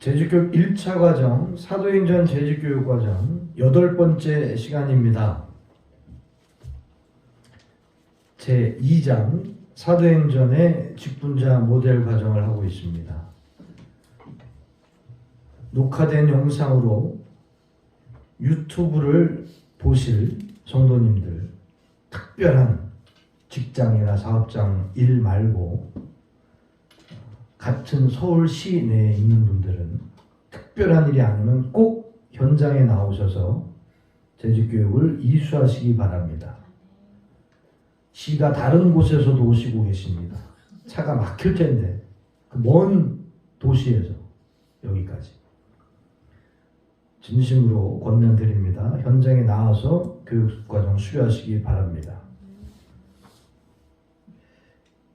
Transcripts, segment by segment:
재직교육 1차 과정, 사도행전 재직교육 과정 8번째 시간입니다. 제2장 사도행전의 직분자 모델 과정을 하고 있습니다. 녹화된 영상으로 유튜브를 보실 성도님들, 특별한 직장이나 사업장 일 말고 같은 서울시 내에 있는 분들은 특별한 일이 아니면 꼭 현장에 나오셔서 재직교육을 이수하시기 바랍니다. 시가 다른 곳에서도 오시고 계십니다. 차가 막힐 텐데 그 먼 도시에서 여기까지 진심으로 권면드립니다. 현장에 나와서 교육과정 수료하시기 바랍니다.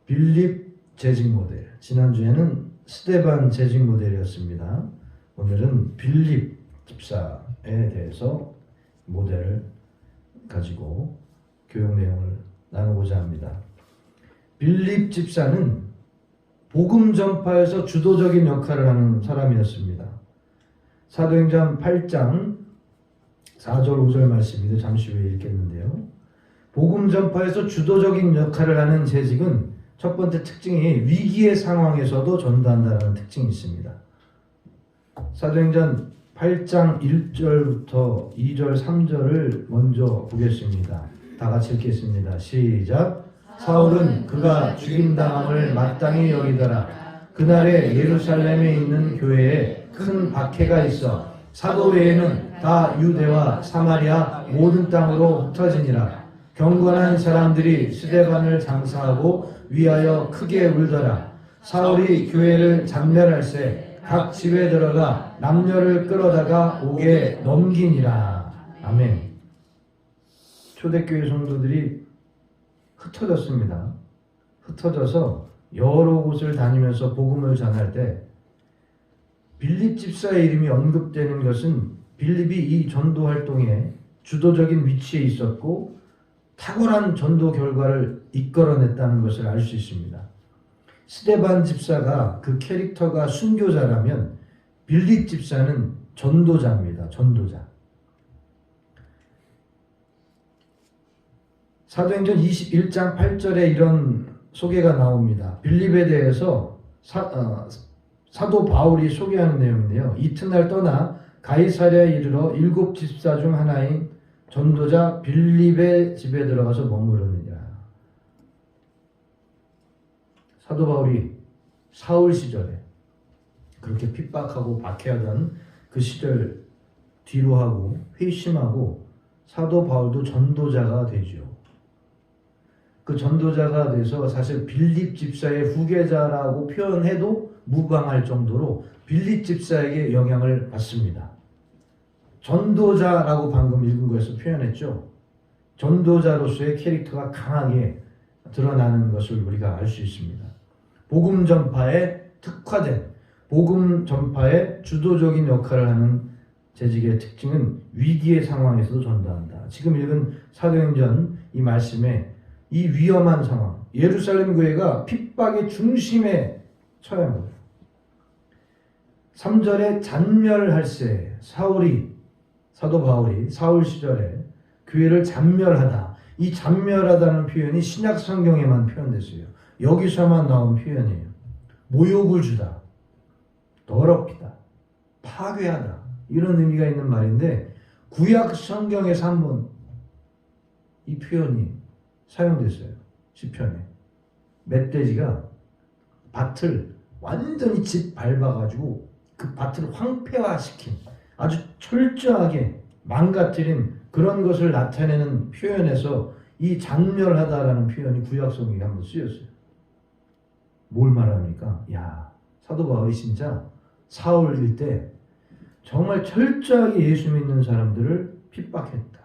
빌립 재직 모델, 지난주에는 스데반 재직 모델이었습니다. 오늘은 빌립 집사에 대해서 모델을 가지고 교육 내용을 나누고자 합니다. 빌립 집사는 복음 전파에서 주도적인 역할을 하는 사람이었습니다. 사도행전 8장 4절 5절 말씀인데 잠시 후에 읽겠는데요. 복음 전파에서 주도적인 역할을 하는 재직은 첫 번째 특징이 위기의 상황에서도 전도한다는 특징이 있습니다. 사도행전 8장 1절부터 2절 3절을 먼저 보겠습니다. 다 같이 읽겠습니다. 시작. 사울은 그가 죽임당함을 마땅히 여기더라. 그날에 예루살렘에 있는 교회에 큰 박해가 있어 사도 외에는 다 유대와 사마리아 모든 땅으로 흩어지니라. 경건한 사람들이 스데반을 장사하고 위하여 크게 울더라. 사울이 교회를 잔멸할세 각 집에 들어가 남녀를 끌어다가 옥에 넘기니라. 아멘. 초대교회 성도들이 흩어졌습니다. 흩어져서 여러 곳을 다니면서 복음을 전할 때 빌립 집사의 이름이 언급되는 것은 빌립이 이 전도 활동에 주도적인 위치에 있었고 탁월한 전도 결과를 이끌어냈다는 것을 알 수 있습니다. 스데반 집사가 그 캐릭터가 순교자라면 빌립 집사는 전도자입니다. 전도자. 사도행전 21장 8절에 이런 소개가 나옵니다. 빌립에 대해서 사도 바울이 소개하는 내용인데요. 이튿날 떠나 가이사랴에 이르러 7 집사 중 하나인 전도자 빌립의 집에 들어가서 머무르느니라. 사도 바울이 사울 시절에 그렇게 핍박하고 박해하던 그 시절 뒤로 하고 회심하고 사도 바울도 전도자가 되죠. 그 전도자가 돼서 사실 빌립 집사의 후계자라고 표현해도 무방할 정도로 빌립 집사에게 영향을 받습니다. 전도자라고 방금 읽은 거에서 표현했죠. 전도자로서의 캐릭터가 강하게 드러나는 것을 우리가 알 수 있습니다. 복음 전파에 특화된, 복음 전파에 주도적인 역할을 하는 재직의 특징은 위기의 상황에서도 전도한다. 지금 읽은 사도행전 이 말씀에 이 위험한 상황, 예루살렘 교회가 핍박의 중심에 처해 합니다. 3절에 잔멸할세, 사도 바울이 사울 시절에 교회를 잔멸하다. 이 잔멸하다는 표현이 신약 성경에만 표현됐어요. 여기서만 나온 표현이에요. 모욕을 주다, 더럽히다, 파괴하다 이런 의미가 있는 말인데 구약 성경에서 한번 이 표현이 사용됐어요. 시편에 멧돼지가 밭을 완전히 짓밟아가지고 그 밭을 황폐화시킨 아주 철저하게 망가뜨린 그런 것을 나타내는 표현에서 이 잔멸하다라는 표현이 구약 성경에 한번 쓰였어요. 뭘 말합니까? 사도 바울이 진짜 사울일 때 정말 철저하게 예수 믿는 사람들을 핍박했다.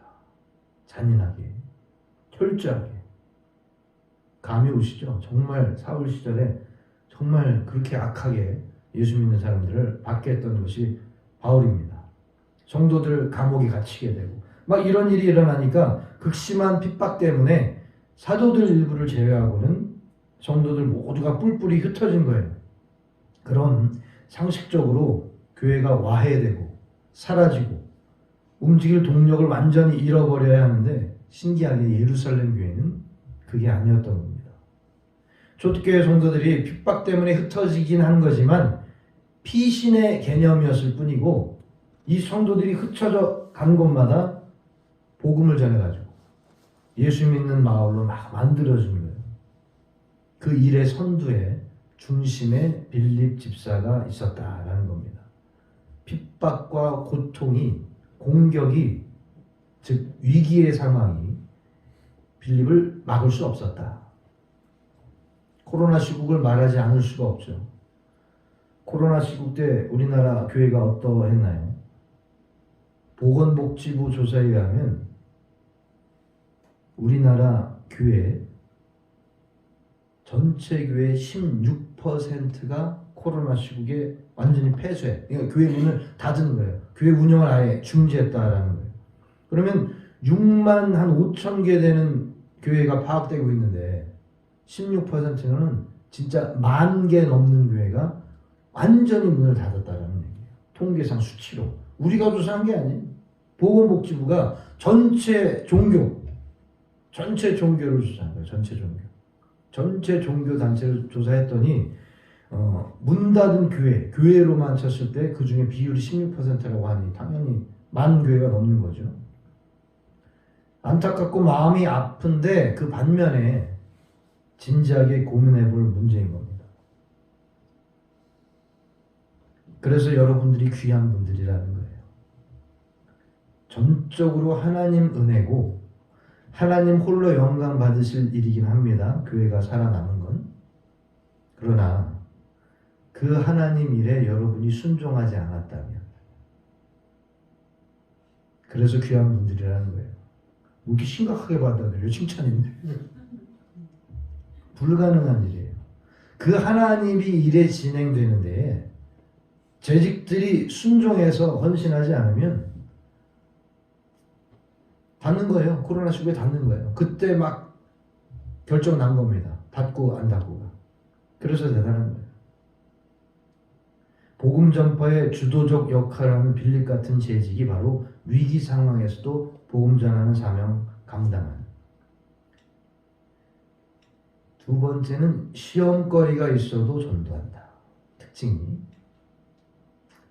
잔인하게, 철저하게. 감이 오시죠? 정말 사울 시절에 정말 그렇게 악하게 예수 믿는 사람들을 박해했던 것이 바울입니다. 성도들 감옥에 갇히게 되고 막 이런 일이 일어나니까 극심한 핍박 때문에 사도들 일부를 제외하고는 성도들 모두가 뿔뿔이 흩어진 거예요. 그런 상식적으로 교회가 와해되고 사라지고 움직일 동력을 완전히 잃어버려야 하는데 신기하게 예루살렘 교회는 그게 아니었던 겁니다. 초대교회 성도들이 핍박 때문에 흩어지긴 한 거지만 피신의 개념이었을 뿐이고 이 성도들이 흩어져 간 곳마다 복음을 전해가지고 예수 믿는 마을로 막 만들어주는 거예요. 그 일의 선두에 중심에 빌립 집사가 있었다라는 겁니다. 핍박과 고통이 공격이 즉 위기의 상황이 빌립을 막을 수 없었다. 코로나 시국을 말하지 않을 수가 없죠. 코로나 시국 때 우리나라 교회가 어떠했나요? 보건복지부 조사에 의하면 우리나라 교회 전체 교회 16%가 코로나 시국에 완전히 폐쇄, 그러니까 교회 문을 닫은 거예요. 교회 운영을 아예 중지했다라는 거예요. 그러면 6만 한 5천 개 되는 교회가 파악되고 있는데 16%는 진짜 10,000개 넘는 교회가 완전히 문을 닫았다라는 얘기예요. 통계상 수치로. 우리가 조사한 게 아니에요. 보건복지부가 전체 종교를 조사한 거예요. 전체 종교. 전체 종교 단체를 조사했더니 문 닫은 교회로만 쳤을 때 그 중에 비율이 16%라고 하니 당연히 10,000교회가 넘는 거죠. 안타깝고 마음이 아픈데 그 반면에 진지하게 고민해 볼 문제인 겁니다. 그래서 여러분들이 귀한 분들이라는 거예요. 전적으로 하나님 은혜고 하나님 홀로 영광 받으실 일이긴 합니다. 교회가 살아남은 건. 그러나 그 하나님 일에 여러분이 순종하지 않았다면 그래서 귀한 분들이라는 거예요. 뭐 이렇게 심각하게 받아들여요. 칭찬인데. 불가능한 일이에요. 그 하나님이 일에 진행되는데 재직들이 순종해서 헌신하지 않으면 닫는 거예요. 코로나 시국에 닫는 거예요. 그때 막 결정 난 겁니다. 닫고 안 닫고가. 그래서 대단한 거예요. 복음 전파의 주도적 역할을 하는 빌립 같은 재직이 바로 위기 상황에서도 복음 전하는 사명 감당하는. 두 번째는 시험거리가 있어도 전도한다. 특징이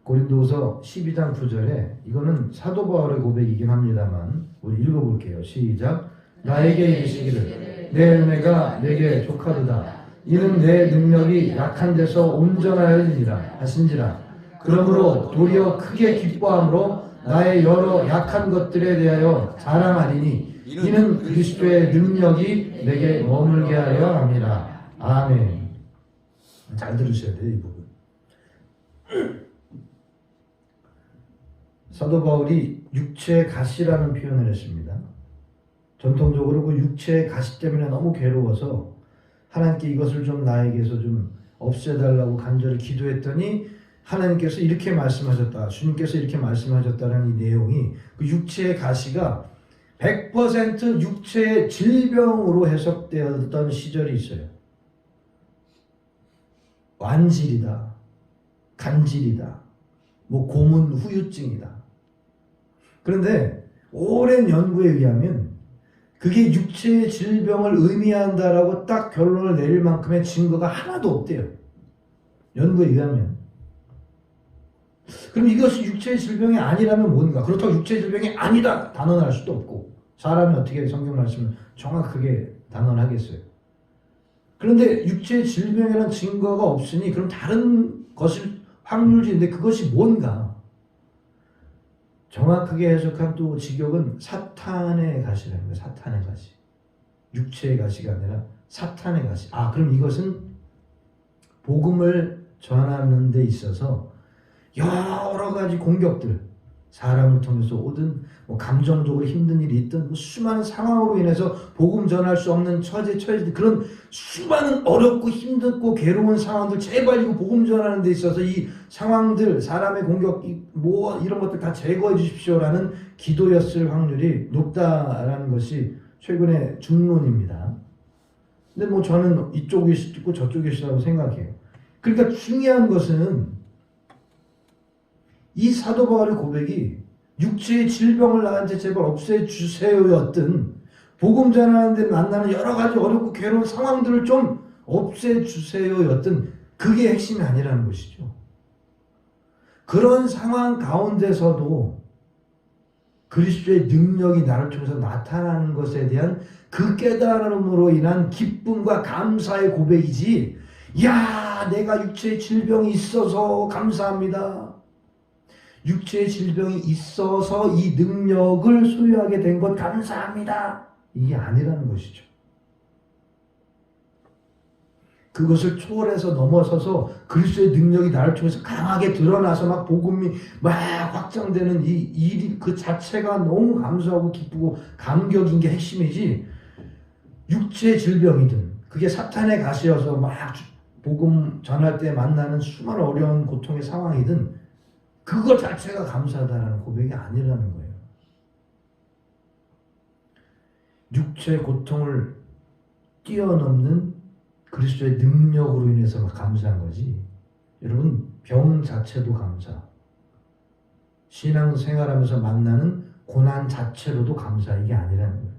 고린도서 12장 9절에 이거는 사도 바울의 고백이긴 합니다만 우리 읽어볼게요. 시작. 나에게 이르시기를 내 은혜가 내게 족하도다. 이는 내 능력이 약한 데서 온전하여지니라 하신지라. 그러므로 도리어 크게 기뻐함으로 나의 여러 약한 것들에 대하여 자랑하리니 이는 그리스도의 능력이 내게 머물게 하려 함이라. 아멘. 잘 들으셔야 돼요, 이 부분. 사도 바울이 육체의 가시라는 표현을 했습니다. 전통적으로 그 육체의 가시 때문에 너무 괴로워서 하나님께 이것을 좀 나에게서 좀 없애달라고 간절히 기도했더니 하나님께서 이렇게 말씀하셨다. 주님께서 이렇게 말씀하셨다는 이 내용이 그 육체의 가시가 100% 육체의 질병으로 해석되었던 시절이 있어요. 완질이다. 간질이다. 뭐 고문 후유증이다. 그런데 오랜 연구에 의하면 그게 육체의 질병을 의미한다라고 딱 결론을 내릴 만큼의 증거가 하나도 없대요. 연구에 의하면. 그럼 이것이 육체의 질병이 아니라면 뭔가? 그렇다고 육체의 질병이 아니다 단언할 수도 없고 사람이 어떻게 성경 말씀을 정확하게 단언하겠어요. 그런데 육체의 질병이라는 증거가 없으니 그럼 다른 것일 확률지인데 그것이 뭔가? 정확하게 해석한 또 직역은 사탄의 가시라는 거예요. 사탄의 가시. 육체의 가시가 아니라 사탄의 가시. 아, 그럼 이것은 복음을 전하는 데 있어서 여러 가지 공격들, 사람을 통해서 오든 뭐 감정적으로 힘든 일이 있든 뭐 수많은 상황으로 인해서 복음 전할 수 없는 처지들 그런 수많은 어렵고 힘들고 괴로운 상황들 제발 이거 복음 전하는 데 있어서 이 상황들 사람의 공격 뭐 이런 것들 다 제거해 주십시오라는 기도였을 확률이 높다라는 것이 최근의 중론입니다. 근데 뭐 저는 이쪽일 수도 있고 저쪽일 수도 있다고 생각해요. 그러니까 중요한 것은 이 사도 바울의 고백이 육체의 질병을 나한테 제발 없애주세요였든 복음 전하는데 만나는 여러 가지 어렵고 괴로운 상황들을 좀 없애주세요였든 그게 핵심이 아니라는 것이죠. 그런 상황 가운데서도 그리스도의 능력이 나를 통해서 나타나는 것에 대한 그 깨달음으로 인한 기쁨과 감사의 고백이지, 야, 내가 육체의 질병이 있어서 감사합니다. 육체의 질병이 있어서 이 능력을 소유하게 된 것 감사합니다. 이게 아니라는 것이죠. 그것을 초월해서 넘어서서 그리스도의 능력이 나를 통해서 강하게 드러나서 막 복음이 막 확장되는 이 일이 그 자체가 너무 감사하고 기쁘고 감격인 게 핵심이지, 육체의 질병이든 그게 사탄의 가시여서 막 복음 전할 때 만나는 수많은 어려운 고통의 상황이든 그것 자체가 감사하다는 고백이 아니라는 거예요. 육체의 고통을 뛰어넘는 그리스도의 능력으로 인해서 감사한 거지. 여러분, 병 자체도 감사. 신앙생활하면서 만나는 고난 자체로도 감사. 이게 아니라는 거예요.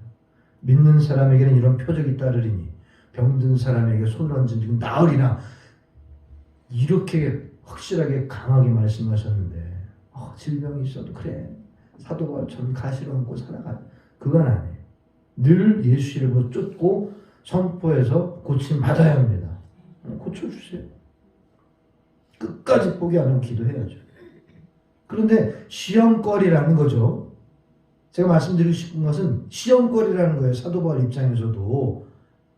믿는 사람에게는 이런 표적이 따르리니 병든 사람에게 손을 얹은 나으리나, 이렇게 확실하게 강하게 말씀하셨는데 질병이 있어도 그래, 사도 바울처럼 가시를 얹고 살아가, 그건 아니에요. 늘 예수 이름으로 쫓고 선포해서 고침 받아야 합니다. 고쳐주세요. 끝까지 포기 안 하고 기도해야죠. 그런데 시험거리라는 거죠. 제가 말씀드리고 싶은 것은 시험거리라는 거예요. 사도 바울 입장에서도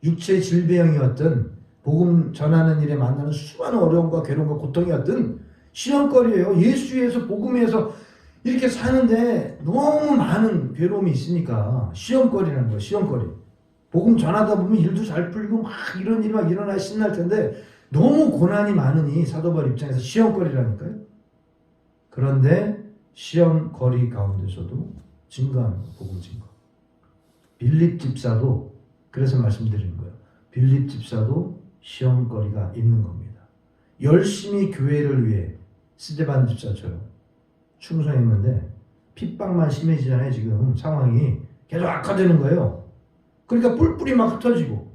육체의 질병이었든 복음 전하는 일에 만나는 수많은 어려움과 괴로움과 고통이었든 시험거리예요. 예수에서 복음에서 이렇게 사는데 너무 많은 괴로움이 있으니까 시험거리라는 거예요. 시험거리. 복음 전하다 보면 일도 잘 풀리고 막 이런 일이 막 일어나 신날 텐데 너무 고난이 많으니 사도 바울 입장에서 시험거리라니까요. 그런데 시험거리 가운데서도 증거하는 거, 복음 증거. 빌립 집사도 그래서 말씀드리는 거예요. 빌립 집사도 시험거리가 있는 겁니다. 열심히 교회를 위해 스데반 집사처럼 충성했는데 핍박만 심해지잖아요. 지금 상황이 계속 악화되는 거예요. 그러니까 뿔뿔이 막 흩어지고.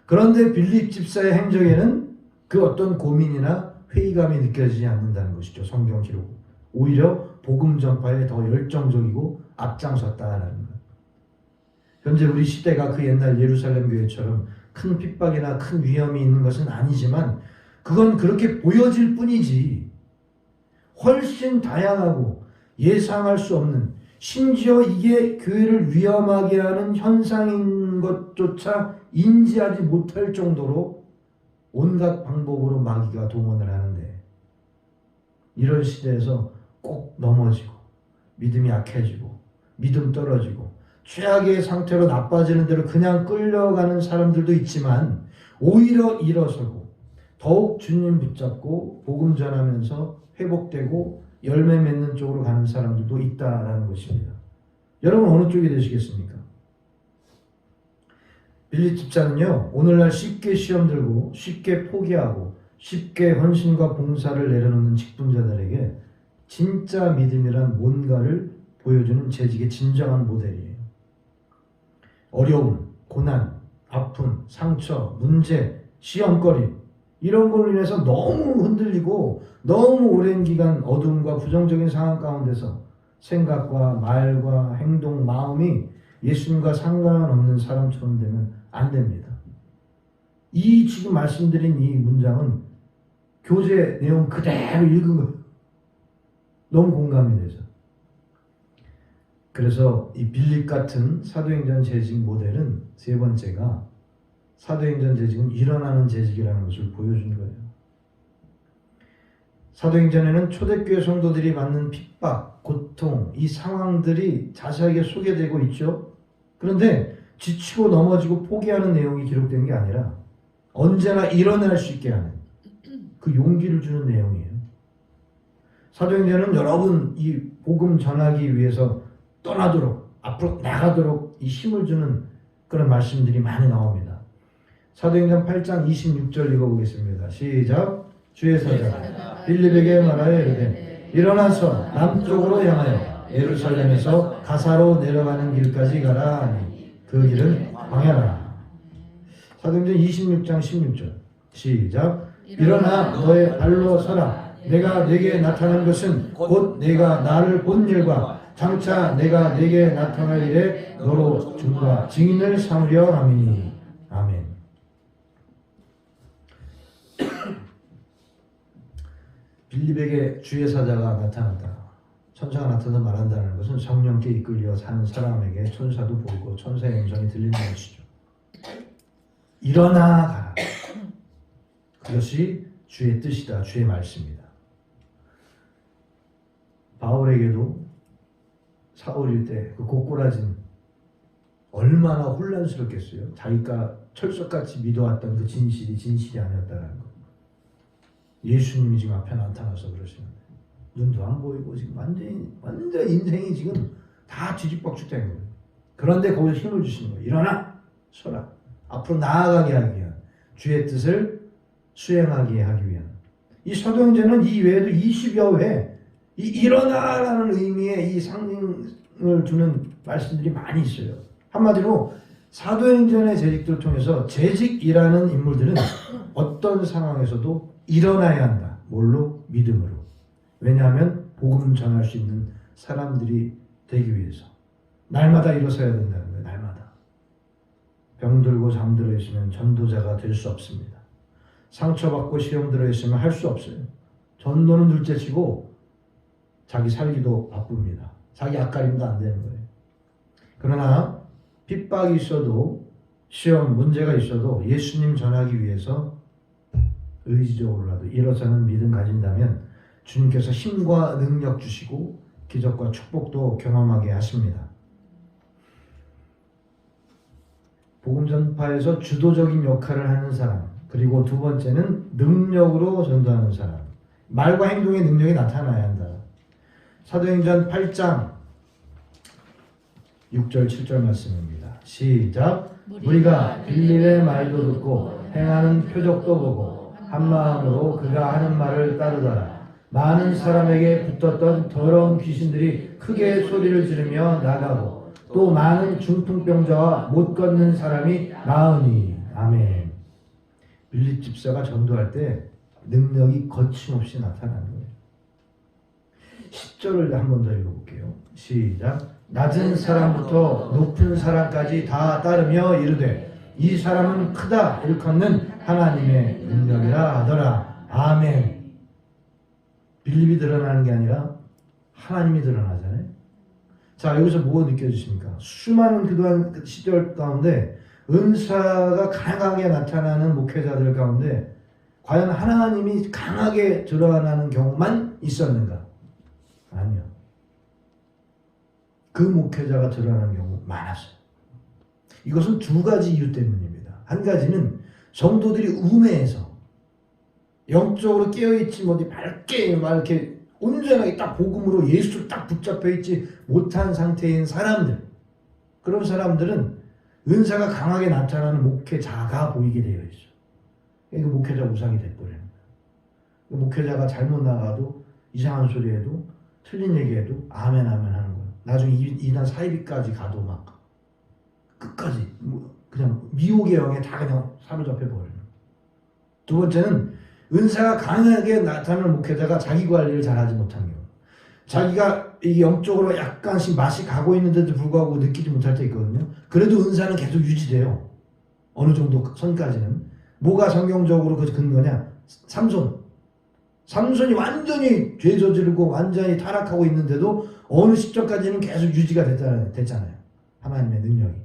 그런데 빌립 집사의 행적에는 그 어떤 고민이나 회의감이 느껴지지 않는다는 것이죠. 성경 기록. 오히려 복음 전파에 더 열정적이고 앞장섰다라는 것. 현재 우리 시대가 그 옛날 예루살렘 교회처럼 큰 핍박이나 큰 위험이 있는 것은 아니지만 그건 그렇게 보여질 뿐이지, 훨씬 다양하고 예상할 수 없는, 심지어 이게 교회를 위험하게 하는 현상인 것조차 인지하지 못할 정도로 온갖 방법으로 마귀가 동원을 하는데, 이런 시대에서 꼭 넘어지고 믿음이 약해지고 믿음 떨어지고 최악의 상태로 나빠지는 대로 그냥 끌려가는 사람들도 있지만 오히려 일어서고 더욱 주님 붙잡고 복음 전하면서 회복되고 열매 맺는 쪽으로 가는 사람들도 있다라는 것입니다. 여러분 어느 쪽이 되시겠습니까? 빌립 집사는요, 오늘날 쉽게 시험 들고 쉽게 포기하고 쉽게 헌신과 봉사를 내려놓는 직분자들에게 진짜 믿음이란 뭔가를 보여주는 재직의 진정한 모델이에요. 어려움, 고난, 아픔, 상처, 문제, 시험거리, 이런 걸로 인해서 너무 흔들리고 너무 오랜 기간 어둠과 부정적인 상황 가운데서 생각과 말과 행동, 마음이 예수님과 상관없는 사람처럼 되면 안 됩니다. 이 지금 말씀드린 이 문장은 교재 내용 그대로 읽은 거예요. 너무 공감이 되죠. 그래서 이 빌립 같은 사도행전 재직 모델은 세 번째가, 사도행전 재직은 일어나는 재직이라는 것을 보여준 거예요. 사도행전에는 초대교회 성도들이 받는 핍박, 고통, 이 상황들이 자세하게 소개되고 있죠. 그런데 지치고 넘어지고 포기하는 내용이 기록된 게 아니라 언제나 일어날 수 있게 하는 그 용기를 주는 내용이에요. 사도행전은 여러분 이 복음 전하기 위해서 떠나도록, 앞으로 나가도록 이 힘을 주는 그런 말씀들이 많이 나옵니다. 사도행전 8장 26절 읽어보겠습니다. 시작. 주의 사자 빌립에게 말하여 이르되 일어나서 남쪽으로 향하여 예루살렘에서 가사로 내려가는 길까지 가라 하니 그 길은 광야라. 사도행전 26장 16절 시작. 일어나 너의 발로 서라. 내가 네게 나타난 것은 곧 네가 나를 본 일과 장차 내가 네게 나타날 일에 너로 주가 증인을 삼으려 함이니. 아멘. 빌립에게 주의 사자가 나타났다. 천사가 나타나서 말한다는 것은 성령께 이끌려 사는 사람에게 천사도 보이고 천사의 음성이 들리는 것이죠. 일어나 가라. 그것이 주의 뜻이다. 주의 말씀이다. 바울에게도 사울일 때 그 고꾸라진 얼마나 혼란스럽겠어요. 자기가 철석같이 믿어왔던 그 진실이 아니었다는 것. 예수님이 지금 앞에 나타나서 그러시는데 눈도 안 보이고 지금 완전 인생이 지금 다 뒤집박죽된 거예요. 그런데 거기서 힘을 주시는 거예요. 일어나 서라. 앞으로 나아가게 하기 위한 주의 뜻을 수행하게 하기 위한. 이 사도행전은 이 외에도 20여 회 이 일어나라는 의미의 이 상징을 주는 말씀들이 많이 있어요. 한마디로 사도행전의 재직들을 통해서 재직이라는 인물들은 어떤 상황에서도 일어나야 한다. 뭘로? 믿음으로. 왜냐하면 복음 전할 수 있는 사람들이 되기 위해서. 날마다 일어서야 된다는 거예요. 날마다. 병들고 잠들어 있으면 전도자가 될 수 없습니다. 상처받고 시험 들어 있으면 할 수 없어요. 전도는 둘째치고 자기 살기도 바쁩니다. 자기 앞가림도 안 되는 거예요. 그러나 핍박이 있어도 시험 문제가 있어도 예수님 전하기 위해서 의지적으로라도 일어서는 믿음 가진다면 주님께서 힘과 능력 주시고 기적과 축복도 경험하게 하십니다. 복음 전파에서 주도적인 역할을 하는 사람, 그리고 두 번째는 능력으로 전도하는 사람. 말과 행동의 능력이 나타나야 한다. 사도행전 8장 6절 7절 말씀입니다. 시작. 우리가 빌립의 말도 듣고 행하는 표적도 보고 한 마음으로 그가 하는 말을 따르더라. 많은 사람에게 붙었던 더러운 귀신들이 크게 소리를 지르며 나가고 또 많은 중풍병자와 못 걷는 사람이 나으니. 아멘. 빌립 집사가 전도할 때 능력이 거침없이 나타나는 거예요. 10절을 한 번 더 읽어볼게요. 시작. 낮은 사람부터 높은 사람까지 다 따르며 이르되 이 사람은 크다 일컫는 하나님의 능력이라 하더라. 아멘. 빌립이 드러나는 게 아니라 하나님이 드러나잖아요. 자, 여기서 뭐가 느껴지십니까? 수많은 그동안 시절 가운데 은사가 강하게 나타나는 목회자들 가운데 과연 하나님이 강하게 드러나는 경우만 있었는가? 아니요. 그 목회자가 드러나는 경우 많았어요. 이것은 두 가지 이유 때문입니다. 한 가지는 성도들이 우매해서 영적으로 깨어있지 못해 밝게 막 이렇게 온전하게 딱 복음으로 예수를 딱 붙잡혀 있지 못한 상태인 사람들, 그런 사람들은 은사가 강하게 나타나는 목회자가 보이게 되어 있어요. 그 목회자 우상이 돼버리는 거예요. 그 목회자가 잘못 나가도 이상한 소리 해도 틀린 얘기해도 아멘 아멘 하는 거예요. 나중에 이단 사이비까지 가도 막 끝까지 그냥 미혹의 영에 다 그냥 사로잡혀 버리는. 두 번째는 은사가 강하게 나타나는 목회자가 자기 관리를 잘하지 못한 경우. 자기가 이 영적으로 약간씩 맛이 가고 있는데도 불구하고 느끼지 못할 때 있거든요. 그래도 은사는 계속 유지돼요. 어느 정도 선까지는. 뭐가 성경적으로 그 근거냐? 삼손이 완전히 죄 저지르고 완전히 타락하고 있는데도 어느 시점까지는 계속 유지가 됐잖아요. 하나님의 능력이.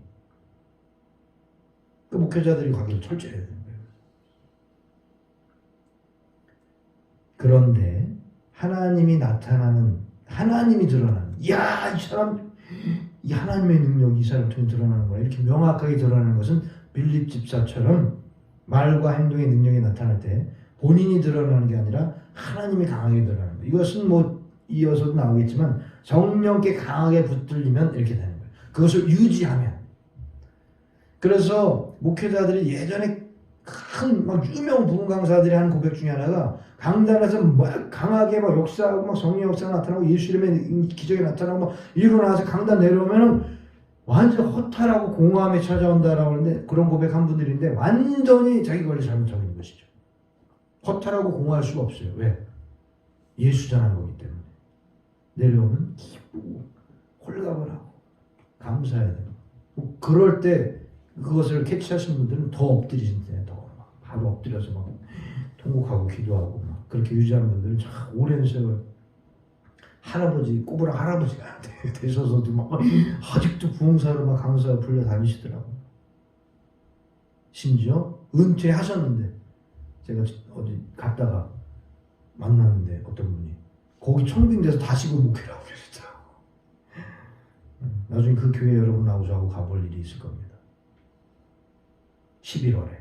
그 목회자들이 관계를 철저히 해야 되는 거예요. 그런데 하나님이 드러나는, 이야, 이 사람, 이 하나님의 능력이 이 사람 통해 드러나는 거야. 이렇게 명확하게 드러나는 것은 빌립 집사처럼 말과 행동의 능력이 나타날 때 본인이 드러나는 게 아니라 하나님이 강하게 드러나는 거예요. 이것은 뭐 이어서도 나오겠지만 성령께 강하게 붙들리면 이렇게 되는 거예요. 그것을 유지하면. 그래서 목회자들이 예전에 큰 막 유명 부흥 강사들이 하는 고백 중에 하나가 강단에서 막 강하게 막 역사하고 막 성령 역사가 나타나고 예수 이름의 기적이 나타나고 막 일어나서 강단 내려오면은 완전 허탈하고 공허함이 찾아온다라고 하는데 그런 고백한 분들인데 완전히 자기 관리 잘못하고 있는 것이죠. 허탈하고 공허할 수가 없어요. 왜? 예수 전한 거기 때문에. 내려오면 기쁘고 홀갑을 하고 감사해야 돼요. 뭐 그럴 때 그것을 캐치하신 분들은 더 엎드리신대요. 더 막 바로 엎드려서 막 통곡하고 기도하고 막 그렇게 유지하는 분들은 참 오랜 세월 할아버지 꼬부랑 할아버지가 되셔서도 막 아직도 부흥사로 막 강사 불려 다니시더라고요. 심지어 은퇴하셨는데 제가 어디 갔다가 만났는데 어떤 분이 거기 청빙돼서 다시 그 목회를 하고 계시더라고요. 나중에 그 교회 여러분하고 저하고 가볼 일이 있을 겁니다. 11월에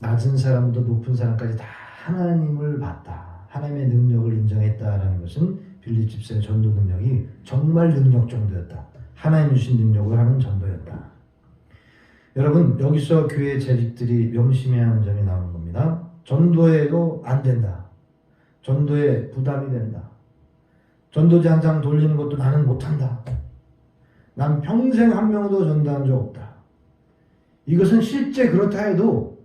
낮은 사람부터 높은 사람까지 다 하나님을 봤다. 하나님의 능력을 인정했다라는 것은 빌립 집사의 전도 능력이 정말 능력 정도였다. 하나님 주신 능력을 하는 전도였다. 여러분 여기서 교회 재직들이 명심해야 하는 점이 나오는 겁니다. 전도해도 안 된다. 전도에 부담이 된다. 전도지 한 장 돌리는 것도 나는 못한다. 난 평생 한 명도 전도한 적 없다. 이것은 실제 그렇다 해도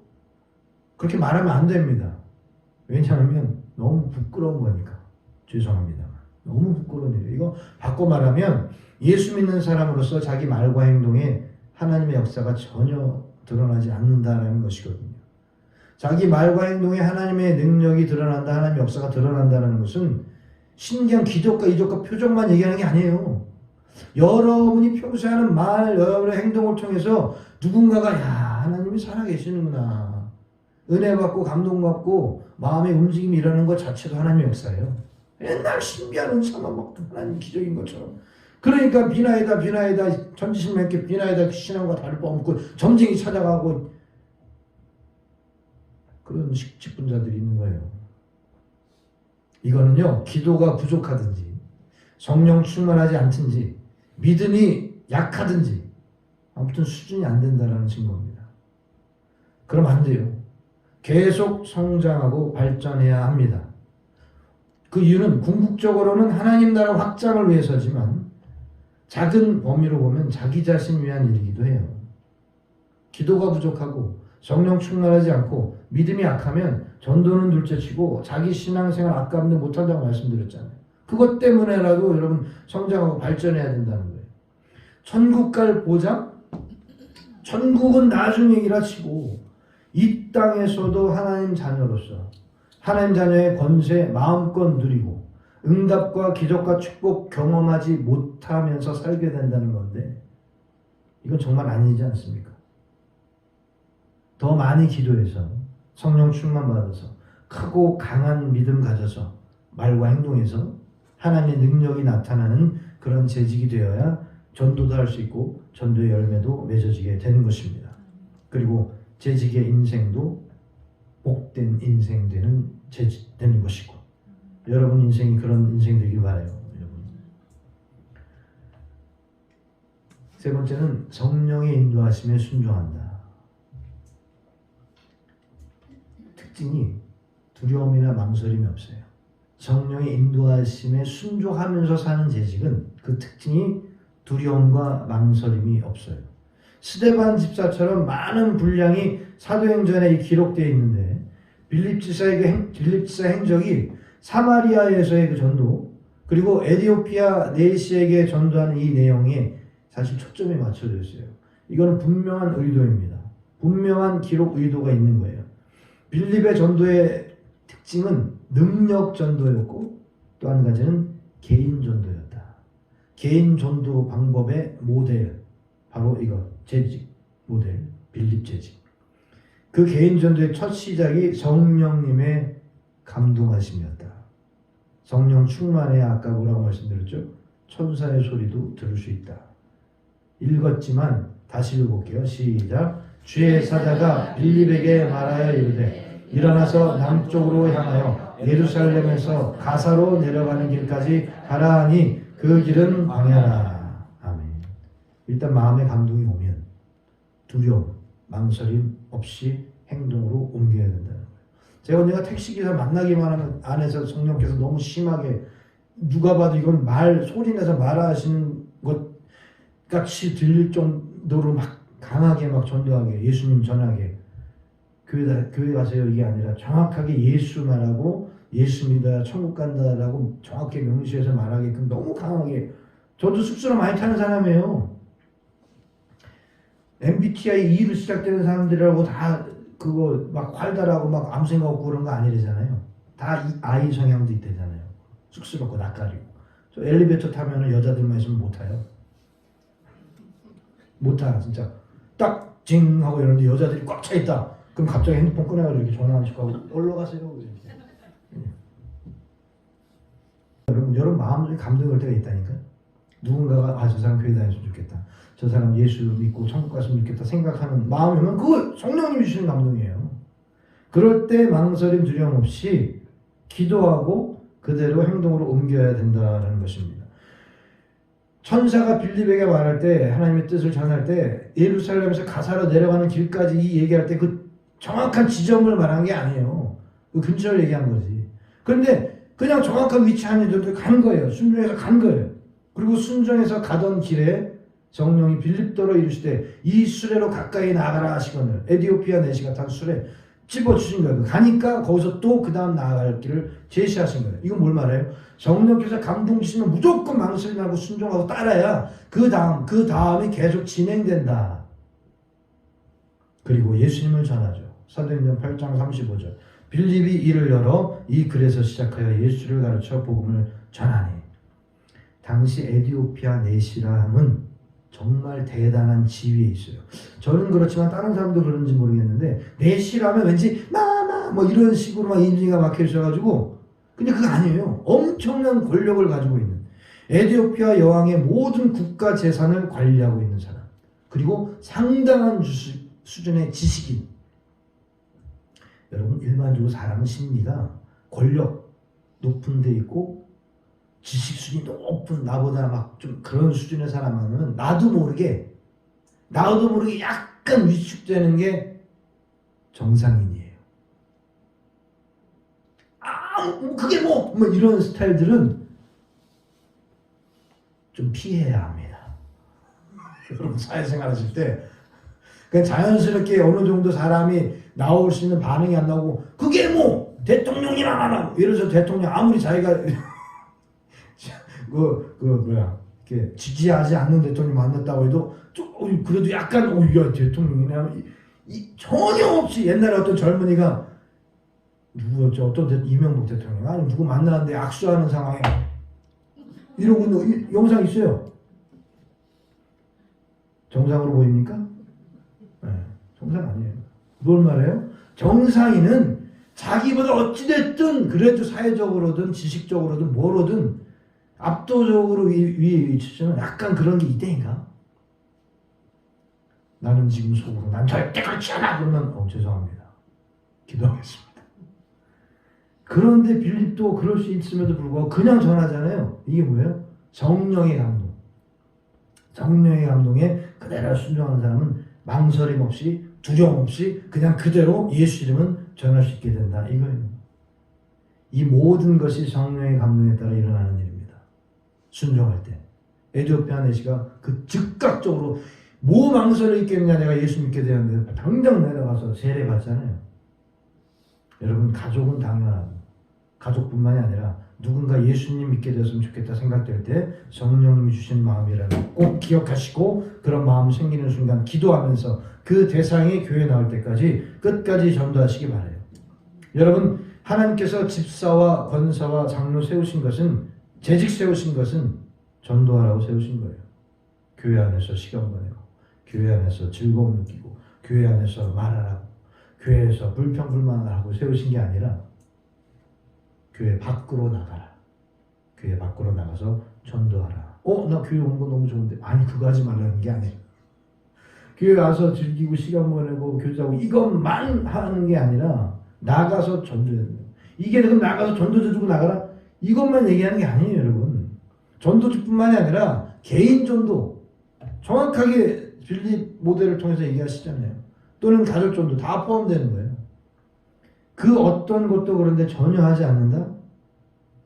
그렇게 말하면 안 됩니다. 왜냐하면 너무 부끄러운 거니까. 죄송합니다만. 너무 부끄러운 일이에요. 이거 바꿔 말하면 예수 믿는 사람으로서 자기 말과 행동에 하나님의 역사가 전혀 드러나지 않는다라는 것이거든요. 자기 말과 행동에 하나님의 능력이 드러난다, 하나님의 역사가 드러난다는 것은 신기한 기적과 이적과 표적만 얘기하는 게 아니에요. 여러분이 평소에 하는 말, 여러분의 행동을 통해서 누군가가 야 하나님이 살아계시는구나. 은혜 받고 감동받고 마음의 움직임이 일어나는 것 자체도 하나님의 역사예요. 옛날 신비한 은사만 막 하나님 기적인 것처럼. 그러니까 비나이다 천지신명께 비나이다 신앙과 다를 바 없고 점쟁이 찾아가고 그런 직분자들이 있는 거예요. 이거는요 기도가 부족하든지 성령 충만하지 않든지 믿음이 약하든지 아무튼 수준이 안 된다는 증거입니다. 그럼 안 돼요. 계속 성장하고 발전해야 합니다. 그 이유는 궁극적으로는 하나님 나라 확장을 위해서지만 작은 범위로 보면 자기 자신 위한 일이기도 해요. 기도가 부족하고 성령 충만하지 않고 믿음이 약하면 전도는 둘째치고 자기 신앙생활 아까운데 못한다고 말씀드렸잖아요. 그것 때문에라도 여러분 성장하고 발전해야 된다는 거예요. 천국 갈 보장? 천국은 나중 얘기라 치고 이 땅에서도 하나님 자녀로서 하나님 자녀의 권세 마음껏 누리고 응답과 기적과 축복 경험하지 못하면서 살게 된다는 건데 이건 정말 아니지 않습니까? 더 많이 기도해서 성령 충만 받아서 크고 강한 믿음 가져서 말과 행동에서 하나님의 능력이 나타나는 그런 재직이 되어야 전도도 할 수 있고 전도의 열매도 맺어지게 되는 것입니다. 그리고 재직의 인생도 복된 인생 되는 것이고 여러분 인생이 그런 인생 되길 바라요. 여러분. 세 번째는 성령의 인도하심에 순종한다. 특징이 두려움이나 망설임이 없어요. 성령의 인도하심에 순종하면서 사는 재직은 그 특징이 두려움과 망설임이 없어요. 스데반 집사처럼 많은 분량이 사도행전에 기록되어 있는데 빌립 지사 행적이 사마리아에서의 그 전도 그리고 에디오피아 네시에게 전도하는 이 내용에 사실 초점이 맞춰져 있어요. 이거는 분명한 의도입니다. 분명한 기록 의도가 있는 거예요. 빌립의 전도의 특징은 능력 전도였고 또 한 가지는 개인 전도였다. 개인 전도 방법의 모델 바로 이거 재직 모델 빌립 재직. 그 개인 전도의 첫 시작이 성령님의 감동하심이었다. 성령 충만해야 아까 뭐라고 말씀드렸죠? 천사의 소리도 들을 수 있다. 읽었지만 다시 읽어볼게요. 시작. 주의 사자가 빌립에게 말하여 이르되 일어나서 남쪽으로 향하여 예루살렘에서 가사로 내려가는 길까지 가라 하니 그 길은 광야라. 아멘. 일단 마음의 감동이 오면 두려움, 망설임 없이 행동으로 옮겨야 된다는 거예요. 제가 언젠가 택시기사 만나기만 하면 안에서 성령께서 너무 심하게 누가 봐도 이건 소리내서 말하시는 것 같이 들릴 정도로 막 강하게 막 전도하게 예수님 전하게 교회 가세요 이게 아니라 정확하게 예수 말하고 예수 믿어야 천국 간다라고 정확히 명시해서 말하게끔 너무 강하게. 저도 쑥스러움 많이 타는 사람이에요. MBTI E로 시작되는 사람들이라고 다 그거 막 활달하고 막 아무 생각 없고 그런 거 아니래잖아요. 다 I 성향도 있대잖아요. 쑥스럽고 낯가리고. 저 엘리베이터 타면은 여자들만 있으면 못 타요. 못 타, 진짜. 딱 징 하고 이러는데 여자들이 꽉 차 있다. 그럼 갑자기 핸드폰 꺼내가지고 이렇게 전화 한 씩 하고 올라가세요. 여러분 마음속에 감동이 올 때가 있다니까요. 누군가가 저 사람 교회 다녔으면 좋겠다. 저 사람 예수 믿고 천국 갔으면 좋겠다 생각하는 마음이면 그거 성령님이 주시는 감동이에요. 그럴 때 망설임 두려움 없이 기도하고 그대로 행동으로 옮겨야 된다는 것입니다. 천사가 빌립에게 말할 때 하나님의 뜻을 전할 때 예루살렘에서 가사로 내려가는 길까지 이 얘기할 때 그 정확한 지점을 말한 게 아니에요. 그 근처를 얘기한 거지. 그런데 그냥 정확한 위치 아니더라도 간 거예요. 순종해서 간 거예요. 그리고 순종해서 가던 길에 성령이 빌립더로 이르시되 이 수레로 가까이 나가라 하시거늘 에디오피아 내시가 탄 수레 집어주신 거예요. 가니까 거기서 또 그 다음 나아갈 길을 제시하신 거예요. 이건 뭘 말해요? 성령께서 감동 주시면 무조건 망설임하고 순종하고 따라야 그 다음이 계속 진행된다. 그리고 예수님을 전하죠. 사도행전 8장 35절 빌립이 이를 열어 이 글에서 시작하여 예수를 가르쳐 복음을 전하니. 당시 에디오피아 내시람은 정말 대단한 지위에 있어요. 저는 그렇지만 다른 사람도 그런지 모르겠는데 내시라면 왠지 마마 뭐 이런 식으로 막 인지가 막혀 있어가지고 근데 그거 아니에요. 엄청난 권력을 가지고 있는 에디오피아 여왕의 모든 국가 재산을 관리하고 있는 사람. 그리고 상당한 수준의 지식인. 여러분 일반적으로 사람은 심리가 권력 높은 데 있고 지식 수준이 높은 나보다 막 좀 그런 수준의 사람은 나도 모르게 약간 위축되는 게 정상인이에요. 그게 뭐 이런 스타일들은 좀 피해야 합니다. 여러분 사회생활 하실 때 그냥 자연스럽게 어느 정도 사람이 나올 수 있는 반응이 안 나오고 그게 뭐 대통령이랑 안 하고 이래서 대통령 아무리 자기가 이렇게 지지하지 않는 대통령 만났다고 해도 그래도 약간 야 대통령이네 전혀 없이 옛날에 어떤 젊은이가 누구였죠? 어떤 이명박 대통령 아니 누구 만나는데 악수하는 상황에 이러고 있는 영상 있어요. 정상으로 보입니까? 네, 정상 아니에요. 뭘 말해요? 정상인은 자기보다 어찌됐든 그래도 사회적으로든 지식적으로든 뭐로든 압도적으로 위에 위치는 약간 그런 게 있다니까. 나는 지금 속으로 난 절대 그렇지 않아 그러면 죄송합니다. 기도하겠습니다. 그런데 빌립도 그럴 수 있음에도 불구하고 그냥 전하잖아요. 이게 뭐예요? 성령의 감동. 성령의 감동에 그대로 순종하는 사람은 망설임 없이 두려움 없이 그냥 그대로 예수 이름은 전할 수 있게 된다. 이거예요. 이 모든 것이 성령의 감동에 따라 일어나는 일입니다. 순종할 때 에디오피아 내시가 그 즉각적으로 뭐 망설이 있겠느냐 내가 예수 믿게 되었는데 당장 내려가서 세례 받잖아요. 여러분 가족은 당연하고 가족뿐만이 아니라 누군가 예수님 믿게 되었으면 좋겠다 생각될 때 성령님이 주신 마음이라는 걸 꼭 기억하시고 그런 마음 생기는 순간 기도하면서 그 대상이 교회에 나올 때까지 끝까지 전도하시기 바라요. 여러분 하나님께서 집사와 권사와 장로 세우신 것은 재직 세우신 것은 전도하라고 세우신 거예요. 교회 안에서 시간 보내고 교회 안에서 즐거움 느끼고 교회 안에서 말하라고 교회에서 불평불만을 하고 세우신 게 아니라 교회 밖으로 나가라. 교회 밖으로 나가서 전도하라. 나 교회 온 거 너무 좋은데 아니 그거 하지 말라는 게 아니에요. 교회 와서 즐기고 시간 보내고 교제하고 이것만 하는 게 아니라 나가서 전도해야 돼요. 이게 그럼 나가서 전도자 주고 나가라? 이것만 얘기하는 게 아니에요, 여러분. 전도주뿐만이 아니라 개인 전도 정확하게 빌립 모델을 통해서 얘기하시잖아요. 또는 가족 전도 다 포함되는 거예요. 그 어떤 것도 그런데 전혀 하지 않는다?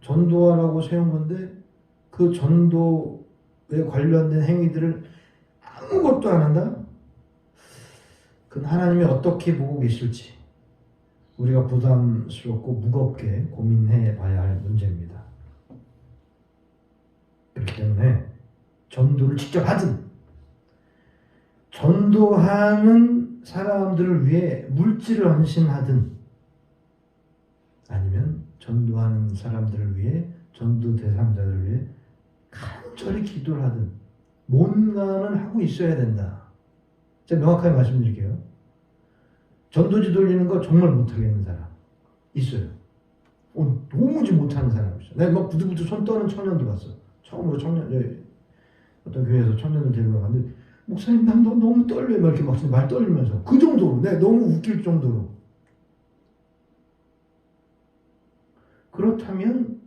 전도하라고 세운 건데 그 전도에 관련된 행위들을 아무것도 안 한다? 그건 하나님이 어떻게 보고 계실지 우리가 부담스럽고 무겁게 고민해 봐야 할 문제입니다. 그렇기 때문에 전도를 직접 하든 전도하는 사람들을 위해 물질을 헌신하든 아니면 전도하는 사람들을 위해 전도 대상자들을 위해 간절히 기도를 하든 뭔가는 하고 있어야 된다. 제가 명확하게 말씀드릴게요. 전도지 돌리는 거 정말 못하겠는 사람 있어요. 도무지 못하는 사람 있어요. 내가 막 부들부들 손 떠는 청년도 봤어. 처음으로 어떤 교회에서 청년을 데리고 갔는데 목사님 난 너무 떨려요. 막 이렇게 막 말 떨리면서 그 정도로 내가 너무 웃길 정도로. 그렇다면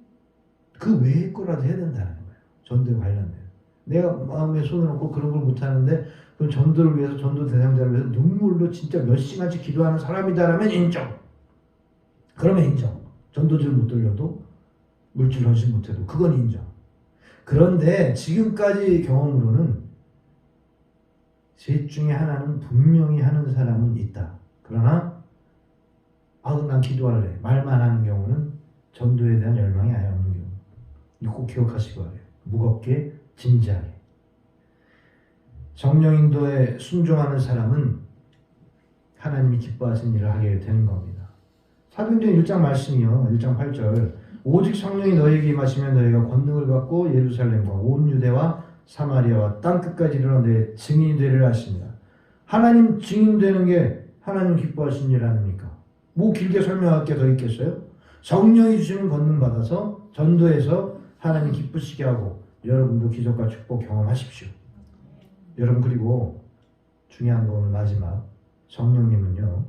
그 외의 거라도 해야 된다는 거예요. 전도에 관련된. 내가 마음에 손을 얹고 그런 걸 못하는데 그럼 전도를 위해서 전도 대상자를 위해서 눈물로 진짜 몇 시간씩 기도하는 사람이다라면 인정. 그러면 인정. 전도지를 못 돌려도 물질 헌신 못해도 그건 인정. 그런데 지금까지 경험으로는 셋 중에 하나는 분명히 하는 사람은 있다. 그러나 난 기도할래. 말만 하는 경우는 전도에 대한 열망이 아예 없는 경우. 이거 꼭 기억하시기 바래요. 무겁게 진지하게. 성령 인도에 순종하는 사람은 하나님이 기뻐하시는 일을 하게 되는 겁니다. 사도행전 1장 말씀이요. 1장 8절 오직 성령이 너희에게 임하시면 너희가 권능을 받고 예루살렘과 온 유대와 사마리아와 땅끝까지 이르러 내 증인이 되리라 하십니다. 하나님 증인되는 게 하나님 기뻐하시는 일 아닙니까? 뭐 길게 설명할 게 더 있겠어요? 성령이 주시는 권능 받아서 전도해서 하나님 기쁘시게 하고 여러분도 기적과 축복 경험하십시오. 여러분 그리고 중요한 거 오늘 마지막 성령님은요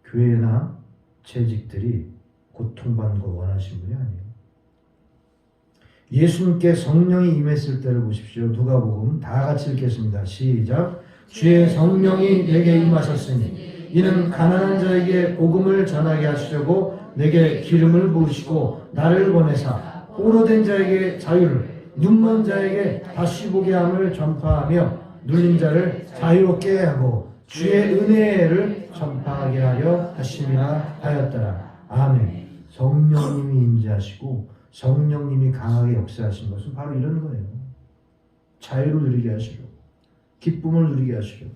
교회나 재직들이 고통받는 걸 원하시는 분이 아니에요. 예수님께 성령이 임했을 때를 보십시오. 누가복음 다 같이 읽겠습니다. 시작. 주의 성령이 내게 임하셨으니 이는 가난한 자에게 복음을 전하게 하시려고 내게 기름을 부으시고 나를 보내사 포로된 자에게 자유를 눈먼 자에게 다시 보게 함을 전파하며 눌린 자를 자유롭게 하고 주의 은혜를 전파하게 하려 하심이라 하였더라. 아멘. 성령님이 임재하시고 성령님이 강하게 역사하신 것은 바로 이런 거예요. 자유를 누리게 하시려고, 기쁨을 누리게 하시려고,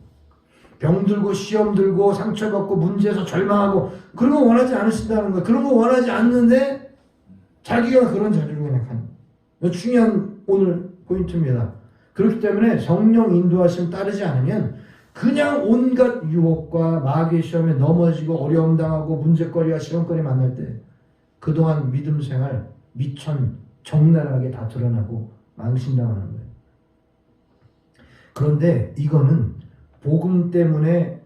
병들고 시험 들고 상처받고 문제에서 절망하고 그런 거 원하지 않으신다는 거예요. 그런 거 원하지 않는데 자기가 그런 자리를 그냥 하는 거예요. 중요한 오늘 포인트입니다. 그렇기 때문에 성령 인도하심 따르지 않으면 그냥 온갖 유혹과 마귀의 시험에 넘어지고 어려움 당하고 문제거리와 시험거리 만날 때 그동안 믿음 생활 미천 적나라하게 다 드러나고 망신당하는 거예요. 그런데 이거는 복음 때문에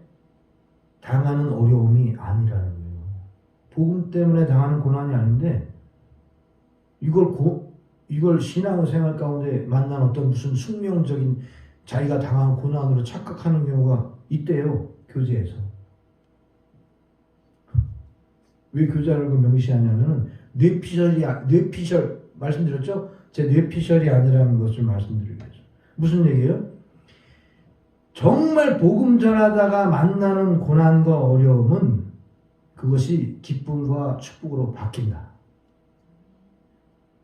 당하는 어려움이 아니라는 거예요. 복음 때문에 당하는 고난이 아닌데 이걸 신앙생활 가운데 만난 어떤 무슨 숙명적인 자기가 당한 고난으로 착각하는 경우가 있대요. 교제에서. 왜 교제를 명시하냐면은 뇌피셜 말씀드렸죠? 제 뇌피셜이 아니라는 것을 말씀드리기 위해서. 무슨 얘기예요? 정말 복음 전하다가 만나는 고난과 어려움은 그것이 기쁨과 축복으로 바뀐다.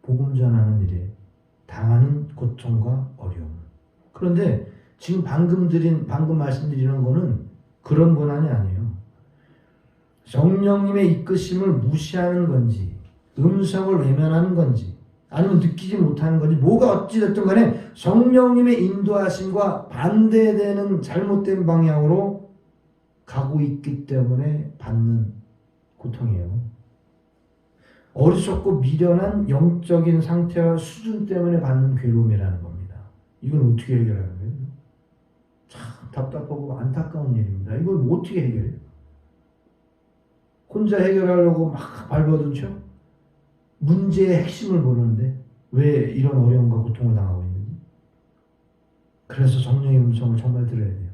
복음 전하는 일에 당하는 고통과 어려움. 그런데 지금 방금 말씀드리는 거는 그런 고난이 아니에요. 성령님의 이끄심을 무시하는 건지, 음성을 외면하는 건지, 아니면 느끼지 못하는 건지, 뭐가 어찌됐든 간에 성령님의 인도하심과 반대되는 잘못된 방향으로 가고 있기 때문에 받는 고통이에요. 어리석고 미련한 영적인 상태와 수준 때문에 받는 괴로움이라는 겁니다. 이건 어떻게 해결하는 거예요? 참 답답하고 안타까운 일입니다. 이걸 어떻게 해결해요? 혼자 해결하려고 막 발버둥 쳐? 문제의 핵심을 모르는데 왜 이런 어려움과 고통을 당하고 있는지. 그래서 성령의 음성을 정말 들어야 돼요.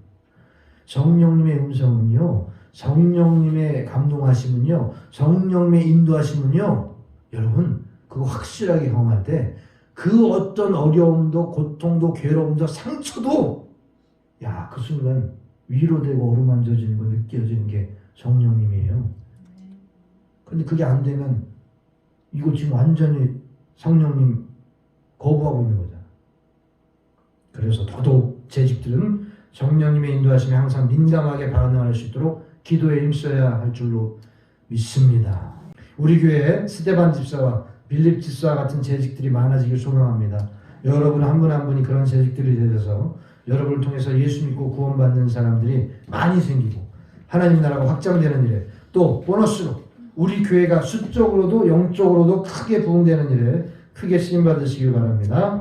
성령님의 음성은요, 성령님의 감동하심은요, 성령님의 인도하심은요, 여러분 그거 확실하게 경험할 때 그 어떤 어려움도 고통도 괴로움도 상처도 그 순간 위로되고 어루만져지는 거 느껴지는 게 성령님이에요. 근데 그게 안 되면 이거 지금 완전히 성령님 거부하고 있는 거잖아. 그래서 더더욱 재직들은 성령님의 인도하심에 항상 민감하게 반응할 수 있도록 기도에 힘써야 할 줄로 믿습니다. 우리 교회에 스데반 집사와 빌립 집사와 같은 재직들이 많아지길 소망합니다. 여러분 한 분 한 분이 그런 재직들이 되셔서 여러분을 통해서 예수 믿고 구원받는 사람들이 많이 생기고 하나님 나라가 확장되는 일에, 또 보너스로 우리 교회가 수적으로도 영적으로도 크게 부흥되는 일에 크게 쓰임 받으시길 바랍니다.